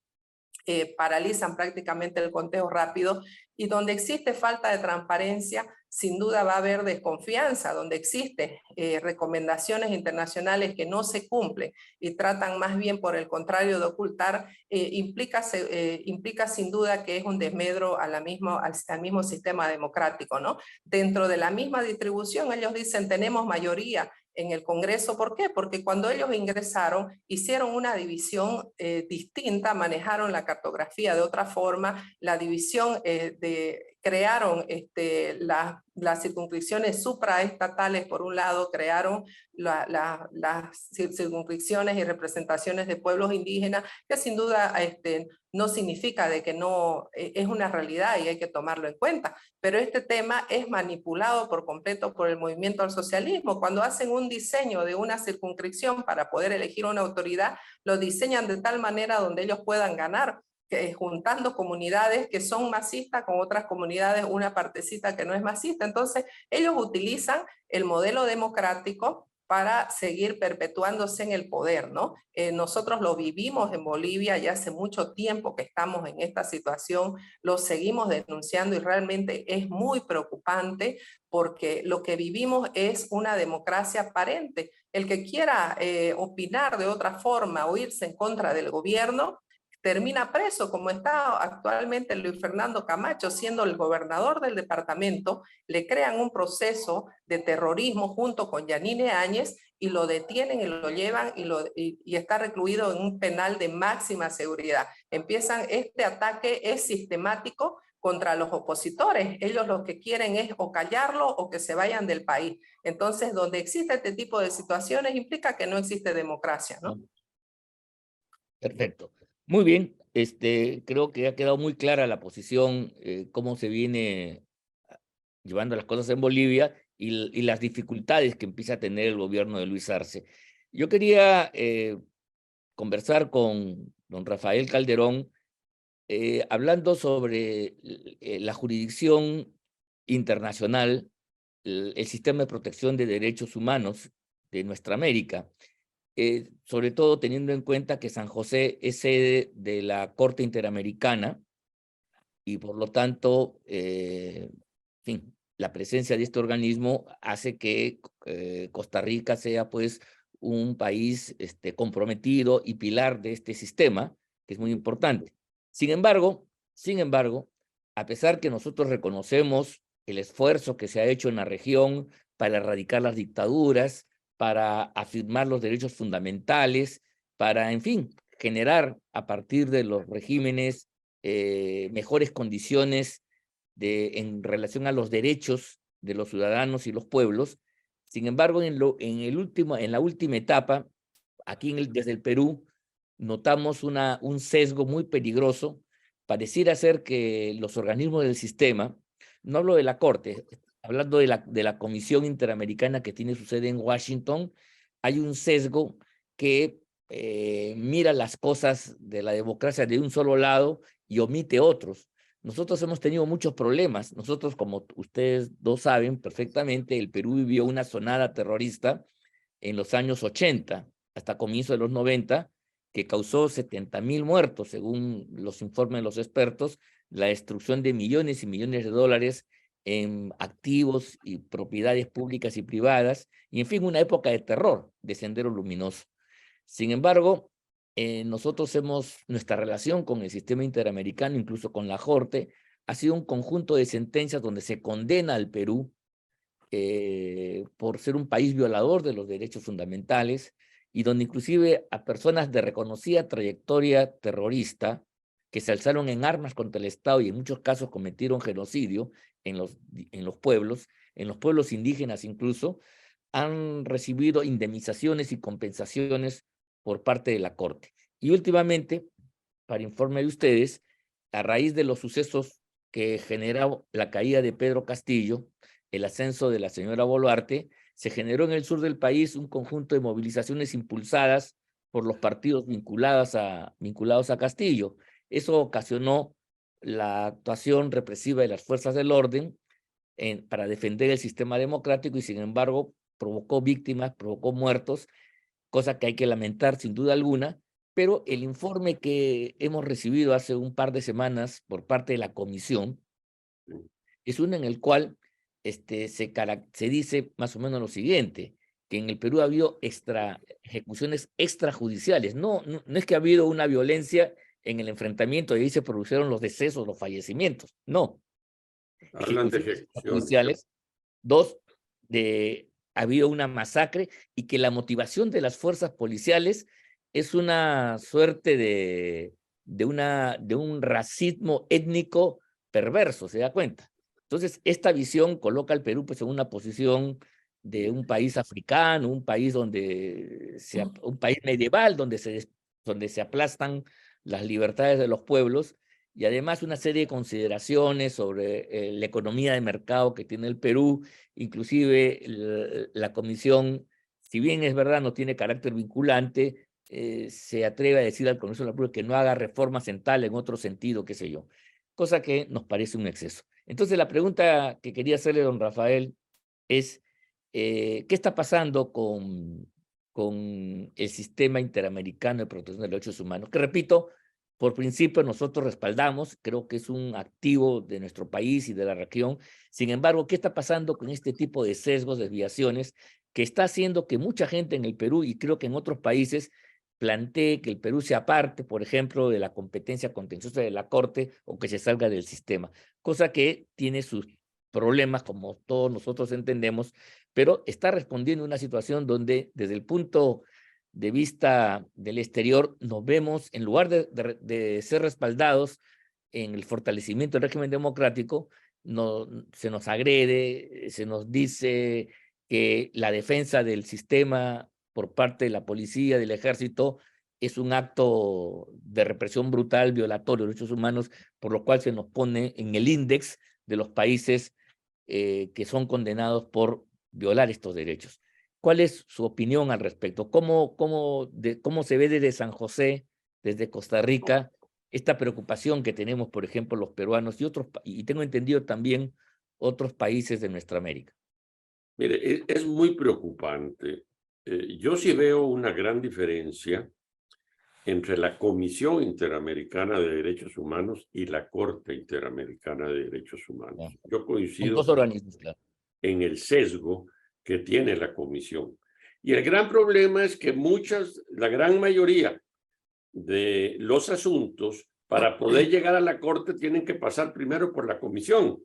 paralizan prácticamente el conteo rápido, y donde existe falta de transparencia, sin duda va a haber desconfianza. Donde existen recomendaciones internacionales que no se cumplen y tratan más bien por el contrario de ocultar, implica sin duda que es un desmedro al mismo sistema democrático, ¿no? Dentro de la misma distribución ellos dicen tenemos mayoría en el Congreso. ¿Por qué? Porque cuando ellos ingresaron, hicieron una división distinta, manejaron la cartografía de otra forma, la división crearon las circunscripciones supraestatales, por un lado, crearon las circunscripciones y representaciones de pueblos indígenas, que sin duda no significa de que no es una realidad y hay que tomarlo en cuenta, pero este tema es manipulado por completo por el movimiento al socialismo. Cuando hacen un diseño de una circunscripción para poder elegir una autoridad, lo diseñan de tal manera donde ellos puedan ganar, juntando comunidades que son masistas con otras comunidades, una partecita que no es masista. Entonces ellos utilizan el modelo democrático para seguir perpetuándose en el poder, ¿no? Nosotros lo vivimos en Bolivia, ya hace mucho tiempo que estamos en esta situación, lo seguimos denunciando y realmente es muy preocupante, porque lo que vivimos es una democracia aparente. El que quiera opinar de otra forma o irse en contra del gobierno, termina preso, como está actualmente Luis Fernando Camacho, siendo el gobernador del departamento. Le crean un proceso de terrorismo junto con Yanine Áñez y lo detienen y lo llevan y está recluido en un penal de máxima seguridad. Este ataque es sistemático contra los opositores. Ellos lo que quieren es o callarlo o que se vayan del país. Entonces, donde existe este tipo de situaciones implica que no existe democracia, ¿no? Perfecto. Muy bien. Creo que ha quedado muy clara la posición, cómo se viene llevando las cosas en Bolivia y las dificultades que empieza a tener el gobierno de Luis Arce. Yo quería conversar con don Rafael Calderón, hablando sobre la jurisdicción internacional, el sistema de protección de derechos humanos de nuestra América, sobre todo teniendo en cuenta que San José es sede de la Corte Interamericana y por lo tanto, en fin, la presencia de este organismo hace que Costa Rica sea pues un país comprometido y pilar de este sistema, que es muy importante. Sin embargo, a pesar que nosotros reconocemos el esfuerzo que se ha hecho en la región para erradicar las dictaduras, para afirmar los derechos fundamentales, para, en fin, generar a partir de los regímenes mejores condiciones en relación a los derechos de los ciudadanos y los pueblos. Sin embargo, en la última etapa, aquí desde el Perú, notamos un sesgo muy peligroso. Pareciera ser que los organismos del sistema, no hablo de la Corte, hablando de la Comisión Interamericana que tiene su sede en Washington, hay un sesgo que mira las cosas de la democracia de un solo lado y omite otros. Nosotros hemos tenido muchos problemas. Nosotros, como ustedes dos saben perfectamente, el Perú vivió una sonada terrorista en los años 80 hasta comienzo de los 90, que causó 70,000 muertos, según los informes de los expertos, la destrucción de millones y millones de dólares en activos y propiedades públicas y privadas, y en fin, una época de terror, de sendero luminoso. Sin embargo, nuestra relación con el sistema interamericano, incluso con la Corte, ha sido un conjunto de sentencias donde se condena al Perú por ser un país violador de los derechos fundamentales y donde inclusive a personas de reconocida trayectoria terrorista que se alzaron en armas contra el Estado y en muchos casos cometieron genocidio en los pueblos indígenas incluso, han recibido indemnizaciones y compensaciones por parte de la Corte. Y últimamente, para informe de ustedes, a raíz de los sucesos que generó la caída de Pedro Castillo, el ascenso de la señora Boluarte, se generó en el sur del país un conjunto de movilizaciones impulsadas por los partidos vinculados a Castillo. Eso ocasionó la actuación represiva de las fuerzas del orden para defender el sistema democrático y sin embargo provocó víctimas, provocó muertos, cosa que hay que lamentar sin duda alguna, pero el informe que hemos recibido hace un par de semanas por parte de la comisión es uno en el cual se dice más o menos lo siguiente, que en el Perú ha habido ejecuciones extrajudiciales. No es que ha habido una violencia en el enfrentamiento y ahí se produjeron los decesos, los fallecimientos. No. Hablan de Ejecuciones ejecución. extrajudiciales. Dos, ha habido una masacre y que la motivación de las fuerzas policiales es una suerte de un racismo étnico perverso, ¿se da cuenta? Entonces, esta visión coloca al Perú pues, en una posición de un país africano, un país un país medieval, donde se aplastan las libertades de los pueblos, y además una serie de consideraciones sobre la economía de mercado que tiene el Perú, inclusive la comisión, si bien es verdad no tiene carácter vinculante, se atreve a decir al Congreso de la República que no haga reformas en tal, en otro sentido, qué sé yo, cosa que nos parece un exceso. Entonces la pregunta que quería hacerle a don Rafael es, ¿qué está pasando con el sistema interamericano de protección de los derechos humanos? Que repito, por principio nosotros respaldamos, creo que es un activo de nuestro país y de la región. Sin embargo, ¿qué está pasando con este tipo de sesgos, desviaciones, que está haciendo que mucha gente en el Perú y creo que en otros países plantee que el Perú se aparte, por ejemplo, de la competencia contenciosa de la Corte o que se salga del sistema? Cosa que tiene sus problemas, como todos nosotros entendemos, pero está respondiendo a una situación donde desde el punto de vista del exterior nos vemos, en lugar de ser respaldados en el fortalecimiento del régimen democrático, se nos agrede, se nos dice que la defensa del sistema por parte de la policía, del ejército, es un acto de represión brutal, violatorio de derechos humanos, por lo cual se nos pone en el índice de los países que son condenados por violar estos derechos. ¿Cuál es su opinión al respecto? ¿Cómo se ve desde San José, desde Costa Rica, esta preocupación que tenemos, por ejemplo, los peruanos y tengo entendido también otros países de nuestra América? Mire, es muy preocupante. Yo sí veo una gran diferencia entre la Comisión Interamericana de Derechos Humanos y la Corte Interamericana de Derechos Ya. Humanos. Yo Son coincido dos organismos, claro. en el sesgo que tiene la Comisión. Y el gran problema es que la gran mayoría de los asuntos, para poder llegar a la Corte, tienen que pasar primero por la Comisión.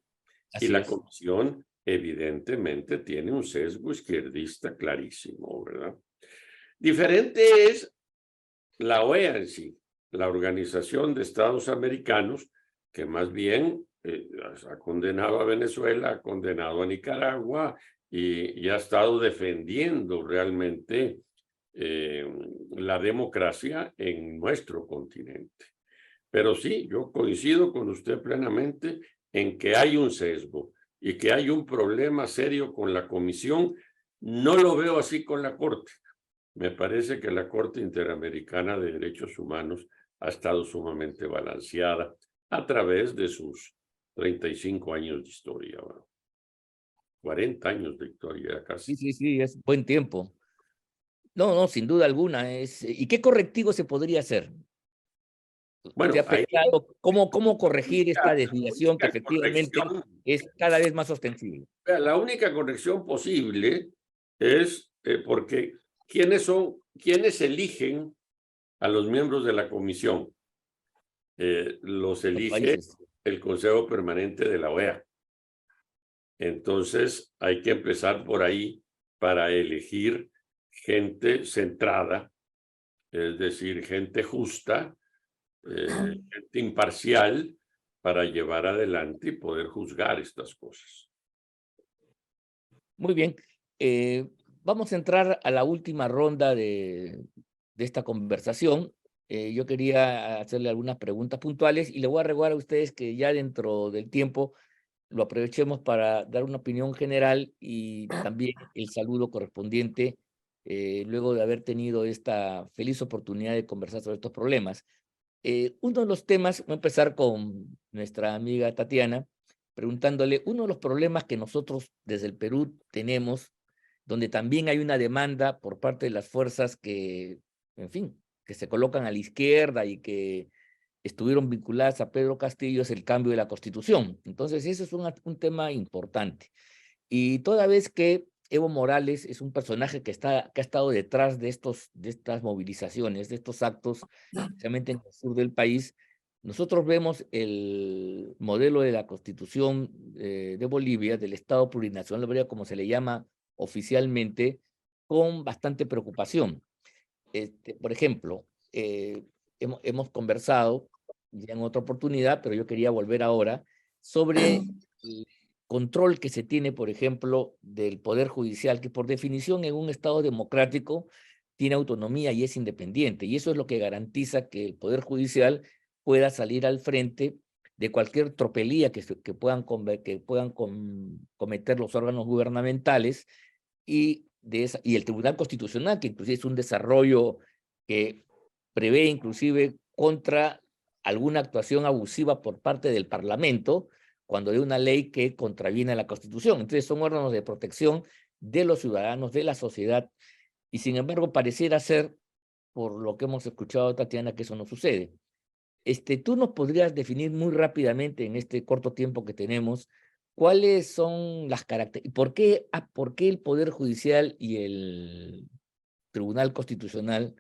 Y Así la es. Comisión, evidentemente, tiene un sesgo izquierdista clarísimo, ¿verdad? Diferente es la OEA en sí, la Organización de Estados Americanos, que más bien ha condenado a Venezuela, ha condenado a Nicaragua y ha estado defendiendo realmente la democracia en nuestro continente. Pero sí, yo coincido con usted plenamente en que hay un sesgo y que hay un problema serio con la Comisión. No lo veo así con la Corte. Me parece que la Corte Interamericana de Derechos Humanos ha estado sumamente balanceada a través de sus 35 años de historia, ¿verdad? 40 años de historia casi. Sí, sí, sí, es buen tiempo. No, no, sin duda alguna. ¿Y qué correctivo se podría hacer? ¿Usted Bueno, ha ahí pensado cómo corregir esta la desviación que única efectivamente corrección, es cada vez más ostensible? la única corrección posible es porque ¿quiénes eligen a los miembros de la comisión? Los Los elige países. el Consejo Permanente de la OEA. Entonces hay que empezar por ahí para elegir gente centrada, es decir, gente justa, gente imparcial para llevar adelante y poder juzgar estas cosas. Muy bien. Vamos a entrar a la última ronda de esta conversación. Yo quería hacerle algunas preguntas puntuales y le voy a rogar a ustedes que ya dentro del tiempo lo aprovechemos para dar una opinión general y también el saludo correspondiente luego de haber tenido esta feliz oportunidad de conversar sobre estos problemas. Uno de los temas, voy a empezar con nuestra amiga Tatiana, preguntándole, uno de los problemas que nosotros desde el Perú tenemos, donde también hay una demanda por parte de las fuerzas que, en fin, que se colocan a la izquierda y que estuvieron vinculadas a Pedro Castillo, es el cambio de la Constitución. Entonces, eso es un tema importante. Y toda vez que Evo Morales es un personaje que ha estado detrás de estas movilizaciones, de estos actos, especialmente en el sur del país, nosotros vemos el modelo de la Constitución de Bolivia, del Estado Plurinacional de Bolivia, como se le llama oficialmente, con bastante preocupación. Por ejemplo, hemos conversado ya en otra oportunidad, pero yo quería volver ahora sobre el control que se tiene, por ejemplo, del Poder Judicial, que por definición en un Estado democrático tiene autonomía y es independiente, y eso es lo que garantiza que el Poder Judicial pueda salir al frente de cualquier tropelía que puedan cometer los órganos gubernamentales y el Tribunal Constitucional, que inclusive es un desarrollo que prevé inclusive contra alguna actuación abusiva por parte del Parlamento cuando hay una ley que contraviene a la Constitución. Entonces son órganos de protección de los ciudadanos, de la sociedad, y sin embargo pareciera ser, por lo que hemos escuchado, Tatiana, que eso no sucede. ¿Tú nos podrías definir muy rápidamente en este corto tiempo que tenemos cuáles son las características, por qué el Poder Judicial y el Tribunal Constitucional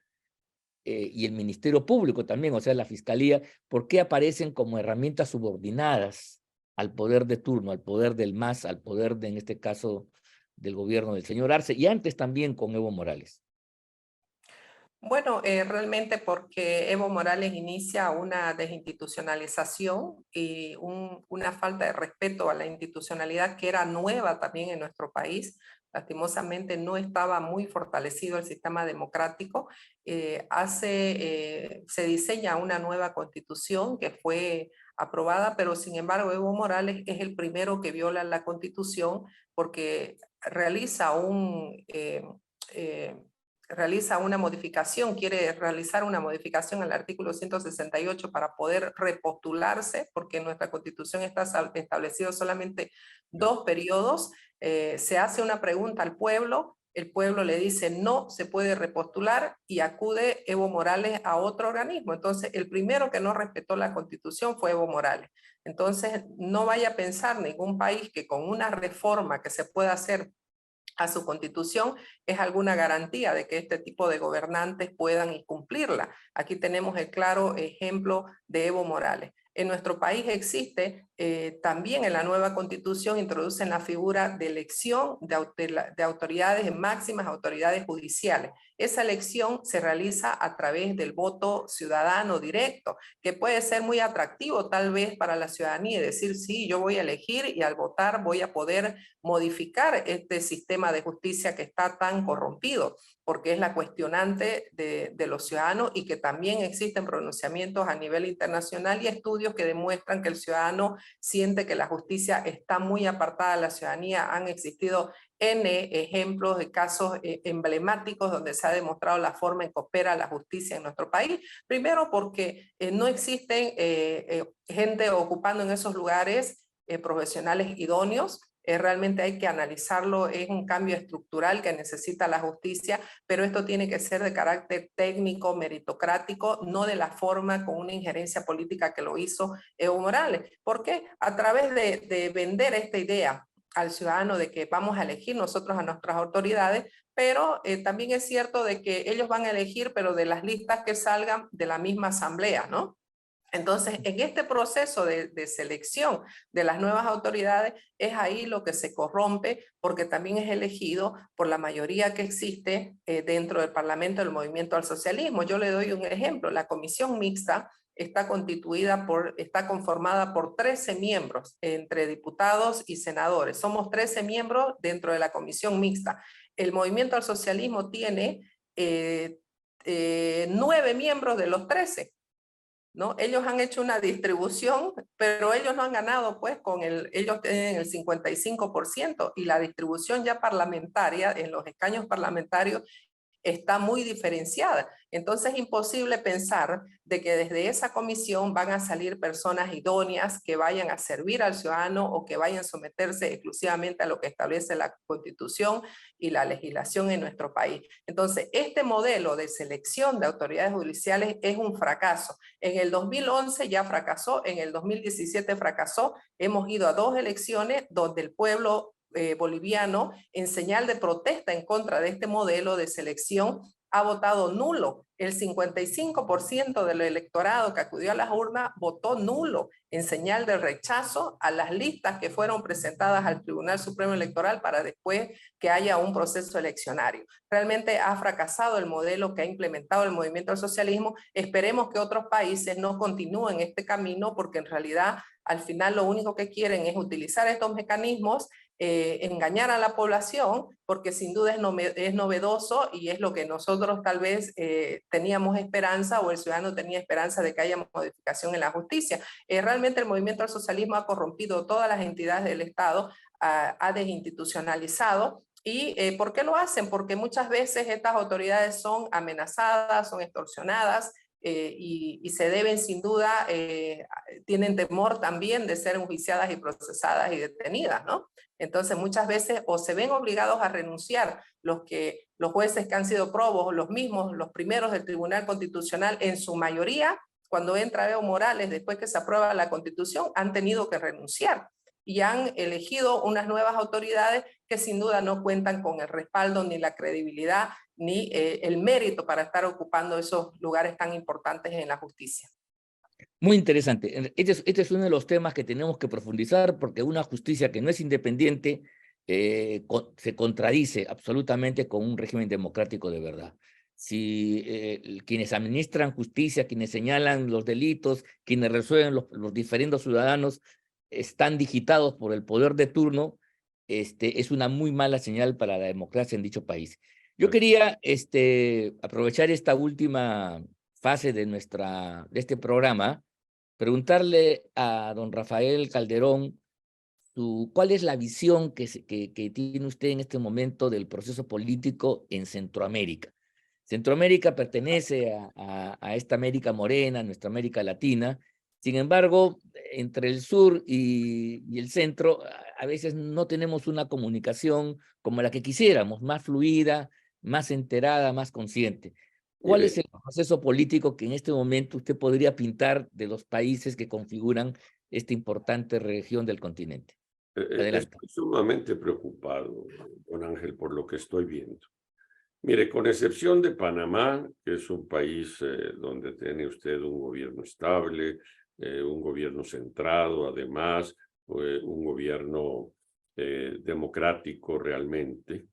y el Ministerio Público también, o sea, la Fiscalía, por qué aparecen como herramientas subordinadas al poder de turno, al poder del MAS, al poder, en este caso, del gobierno del señor Arce, y antes también con Evo Morales? Bueno, realmente porque Evo Morales inicia una desinstitucionalización y una falta de respeto a la institucionalidad que era nueva también en nuestro país. Lastimosamente no estaba muy fortalecido el sistema democrático. Se diseña una nueva constitución que fue aprobada, pero sin embargo Evo Morales es el primero que viola la constitución porque realiza una modificación, quiere realizar una modificación al artículo 168 para poder repostularse, porque en nuestra constitución está establecido solamente 2 periodos. se hace una pregunta al pueblo, el pueblo le dice no se puede repostular y acude Evo Morales a otro organismo. Entonces, el primero que no respetó la Constitución fue Evo Morales. Entonces, no vaya a pensar ningún país que con una reforma que se pueda hacer a su constitución es alguna garantía de que este tipo de gobernantes puedan cumplirla. Aquí tenemos el claro ejemplo de Evo Morales. En nuestro país existe también en la nueva constitución introducen la figura de elección de autoridades máximas, autoridades judiciales. Esa elección se realiza a través del voto ciudadano directo, que puede ser muy atractivo tal vez para la ciudadanía y decir, sí, yo voy a elegir y al votar voy a poder modificar este sistema de justicia que está tan corrompido, porque es la cuestionante de los ciudadanos y que también existen pronunciamientos a nivel internacional y estudios que demuestran que el ciudadano siente que la justicia está muy apartada de la ciudadanía. Han existido N ejemplos de casos emblemáticos donde se ha demostrado la forma en que opera la justicia en nuestro país. Primero porque no existen gente ocupando en esos lugares profesionales idóneos. Realmente hay que analizarlo, es un cambio estructural que necesita la justicia, pero esto tiene que ser de carácter técnico, meritocrático, no de la forma con una injerencia política que lo hizo Evo Morales. ¿Por qué? A través de vender esta idea al ciudadano de que vamos a elegir nosotros a nuestras autoridades, pero también es cierto de que ellos van a elegir, pero de las listas que salgan de la misma asamblea, ¿no? Entonces, en este proceso de selección de las nuevas autoridades, es ahí lo que se corrompe, porque también es elegido por la mayoría que existe dentro del Parlamento del Movimiento al Socialismo. Yo le doy un ejemplo, la comisión mixta está conformada por 13 miembros, entre diputados y senadores. Somos 13 miembros dentro de la comisión mixta. El Movimiento al Socialismo tiene 9 miembros de los 13. ¿No? Ellos han hecho una distribución, pero ellos no han ganado, pues, ellos tienen el 55% y la distribución ya parlamentaria, en los escaños parlamentarios, está muy diferenciada. Entonces es imposible pensar de que desde esa comisión van a salir personas idóneas que vayan a servir al ciudadano o que vayan a someterse exclusivamente a lo que establece la Constitución y la legislación en nuestro país. Entonces, este modelo de selección de autoridades judiciales es un fracaso. En el 2011 ya fracasó, en el 2017 fracasó. Hemos ido a 2 elecciones donde el pueblo boliviano, en señal de protesta en contra de este modelo de selección, ha votado nulo. El 55% del electorado que acudió a las urnas votó nulo en señal de rechazo a las listas que fueron presentadas al Tribunal Supremo Electoral para después que haya un proceso eleccionario. Realmente ha fracasado el modelo que ha implementado el movimiento al socialismo. Esperemos que otros países no continúen este camino, porque en realidad al final lo único que quieren es utilizar estos mecanismos, engañar a la población, porque sin duda es novedoso y es lo que nosotros tal vez teníamos esperanza, o el ciudadano tenía esperanza de que haya modificación en la justicia. Realmente el movimiento al socialismo ha corrompido todas las entidades del Estado, ha desinstitucionalizado. ¿Y por qué lo hacen? Porque muchas veces estas autoridades son amenazadas, son extorsionadas, y se deben sin duda, tienen temor también de ser enjuiciadas y procesadas y detenidas, ¿no? Entonces muchas veces o se ven obligados a renunciar los jueces que han sido probos, los primeros del Tribunal Constitucional, en su mayoría, cuando entra Evo Morales, después que se aprueba la Constitución, han tenido que renunciar y han elegido unas nuevas autoridades que sin duda no cuentan con el respaldo ni la credibilidad ni el mérito para estar ocupando esos lugares tan importantes en la justicia. Muy interesante. Este es uno de los temas que tenemos que profundizar, porque una justicia que no es independiente se contradice absolutamente con un régimen democrático de verdad. Si quienes administran justicia, quienes señalan los delitos, quienes resuelven los diferendos ciudadanos, están digitados por el poder de turno, es una muy mala señal para la democracia en dicho país. Yo quería aprovechar esta última fase de este programa, preguntarle a don Rafael Calderón cuál es la visión que tiene usted en este momento del proceso político en Centroamérica. Centroamérica pertenece a esta América morena, nuestra América Latina, Sin embargo, entre el sur y el centro, a veces no tenemos una comunicación como la que quisiéramos, más fluida, más enterada, más consciente. ¿Cuál es Mire, el proceso político que en este momento usted podría pintar de los países que configuran esta importante región del continente? Adelante. estoy sumamente preocupado, don Ángel, por lo que estoy viendo. Mire, con excepción de Panamá, que es un país donde tiene usted un gobierno estable, un gobierno centrado, además, un gobierno democrático realmente.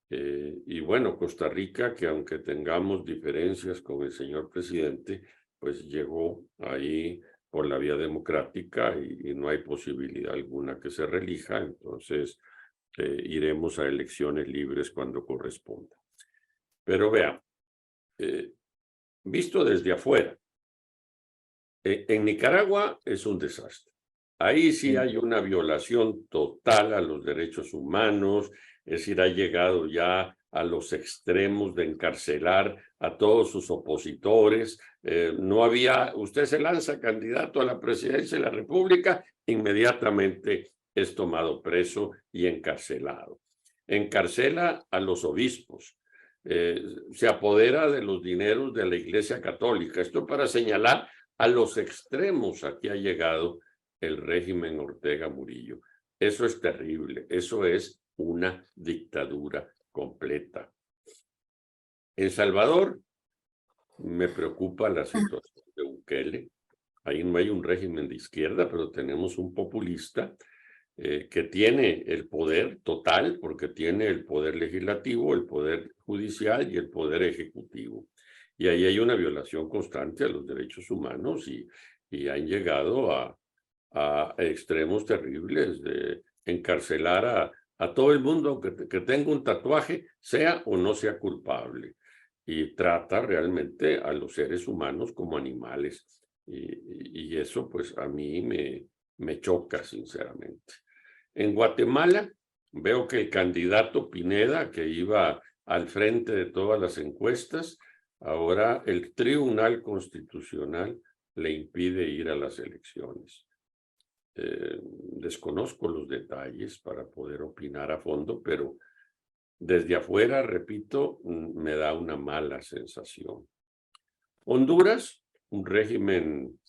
Y bueno, Costa Rica, que aunque tengamos diferencias con el señor presidente, pues llegó ahí por la vía democrática y no hay posibilidad alguna que se reelija, entonces iremos a elecciones libres cuando corresponda. Pero vea, visto desde afuera, en Nicaragua es un desastre. Ahí sí Sí. hay una violación total a los derechos humanos, es decir, ha llegado ya a los extremos de encarcelar a todos sus opositores. No había, usted se lanza candidato a la presidencia de la República, inmediatamente es tomado preso y encarcelado. Encarcela a los obispos, se apodera de los dineros de la Iglesia Católica. Esto para señalar a los extremos a que ha llegado el régimen Ortega Murillo. Eso es terrible, eso es una dictadura completa. En Salvador me preocupa la situación de Bukele. Ahí no hay un régimen de izquierda, pero tenemos un populista que tiene el poder total, porque tiene el poder legislativo, el poder judicial y el poder ejecutivo. Y ahí hay una violación constante a los derechos humanos y han llegado a extremos terribles de encarcelar a todo el mundo que tenga un tatuaje, sea o no sea culpable. Y trata realmente a los seres humanos como animales. Y eso pues a mí me choca sinceramente. En Guatemala veo que el candidato Pineda, que iba al frente de todas las encuestas, ahora el Tribunal Constitucional le impide ir a las elecciones. Desconozco los detalles para poder opinar a fondo, pero desde afuera, repito, me da una mala sensación. Honduras, un régimen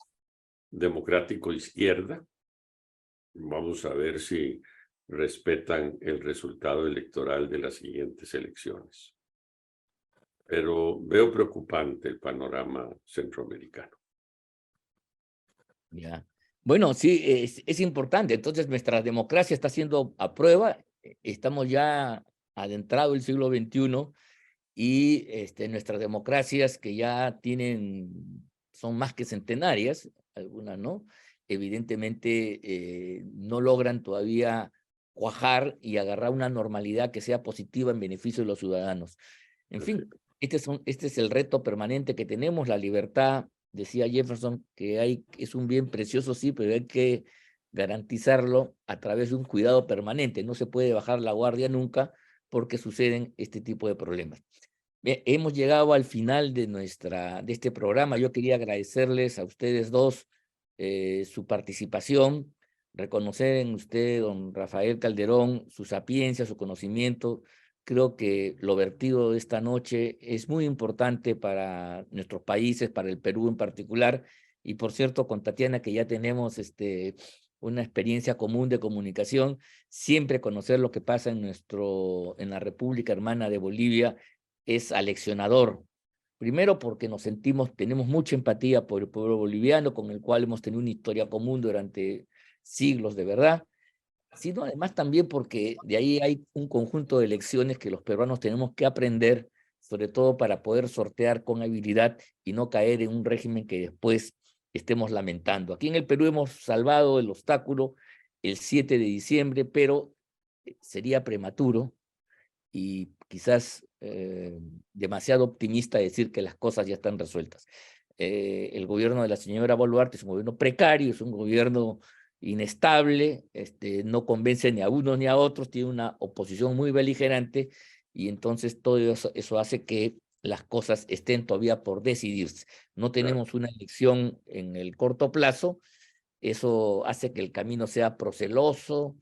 democrático izquierda. Vamos a ver si respetan el resultado electoral de las siguientes elecciones. Pero veo preocupante el panorama centroamericano. Ya. Bueno, sí, es importante. Entonces, nuestra democracia está siendo a prueba. Estamos ya adentrado el siglo XXI y nuestras democracias que ya son más que centenarias, algunas no, evidentemente no logran todavía cuajar y agarrar una normalidad que sea positiva en beneficio de los ciudadanos. En fin, este es el reto permanente que tenemos, la libertad. Decía Jefferson que es un bien precioso, sí, pero hay que garantizarlo a través de un cuidado permanente. No se puede bajar la guardia nunca porque suceden este tipo de problemas. Bien, hemos llegado al final de este programa. Yo quería agradecerles a ustedes dos su participación, reconocer en usted, don Rafael Calderón, su sapiencia, su conocimiento. Creo que lo vertido de esta noche es muy importante para nuestros países, para el Perú en particular, y por cierto, con Tatiana, que ya tenemos una experiencia común de comunicación, siempre conocer lo que pasa en la República Hermana de Bolivia es aleccionador. Primero porque tenemos mucha empatía por el pueblo boliviano, con el cual hemos tenido una historia común durante siglos de verdad, sino además también porque de ahí hay un conjunto de lecciones que los peruanos tenemos que aprender, sobre todo para poder sortear con habilidad y no caer en un régimen que después estemos lamentando. Aquí en el Perú hemos salvado el obstáculo el 7 de diciembre, pero sería prematuro y quizás demasiado optimista decir que las cosas ya están resueltas. El gobierno de la señora Boluarte es un gobierno precario, es un gobierno inestable, no convence ni a unos ni a otros, tiene una oposición muy beligerante y entonces todo eso hace que las cosas estén todavía por decidirse. No tenemos una elección en el corto plazo, eso hace que el camino sea proceloso,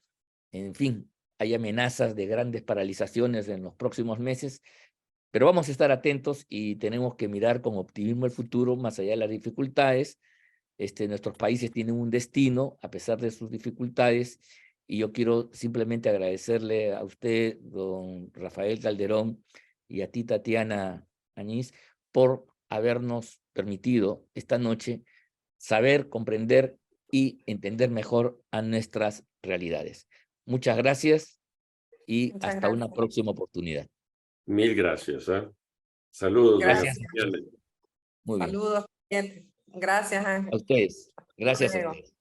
en fin, hay amenazas de grandes paralizaciones en los próximos meses, pero vamos a estar atentos y tenemos que mirar con optimismo el futuro, más allá de las dificultades. Nuestros países tienen un destino, a pesar de sus dificultades, y yo quiero simplemente agradecerle a usted, don Rafael Calderón, y a ti, Tatiana Añís, por habernos permitido esta noche saber, comprender y entender mejor a nuestras realidades. Muchas gracias y Muchas hasta una gracias. próxima oportunidad. Mil gracias. Saludos. Gracias. Doña Tatiana. Muy bien. Saludos. Gracias, Ángel. A ustedes. Hasta Gracias a luego. ustedes.